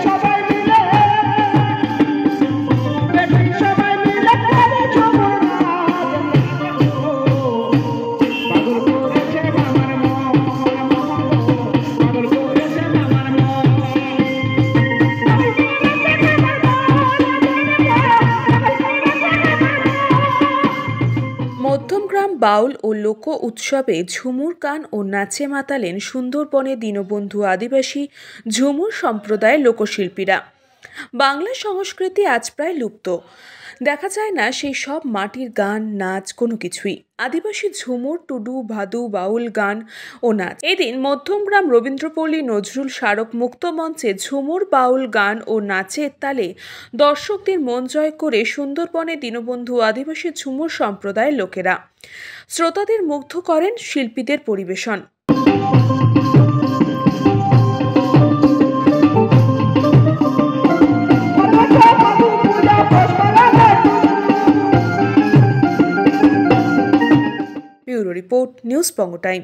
সবাই মিলে সবাই মিলে করে ঝুমুর পাগল করেছে আমার মন, পাগল করেছে আমার মন। মধ্যমগ্রাম বাউল ও লোক উৎসবে ঝুমুর গান ও নাচে মাতালেন সুন্দরবনে দীনবন্ধু আদিবাসী ঝুমুর সম্প্রদায়ের লোকশিল্পীরা। বাংলা সংস্কৃতি আজ প্রায় লুপ্ত, দেখা যায় না সেই সব মাটির গান, নাচ, কোনো কিছুই। আদিবাসী ঝুমুর, টুডু, ভাদু, বাউল গান ও নাচ। এদিন মধ্যমগ্রাম রবীন্দ্রপল্লী নজরুল স্মারক মুক্ত মঞ্চে ঝুমুর, বাউল গান ও নাচের তালে দর্শকদের মন জয় করে সুন্দরবনে দীনবন্ধু আদিবাসী ঝুমুর সম্প্রদায়ের লোকেরা। শ্রোতাদের মুগ্ধ করেন শিল্পীদের পরিবেশন। ব্যুরো রিপোর্ট, নিউজ বঙ্গ টাইম।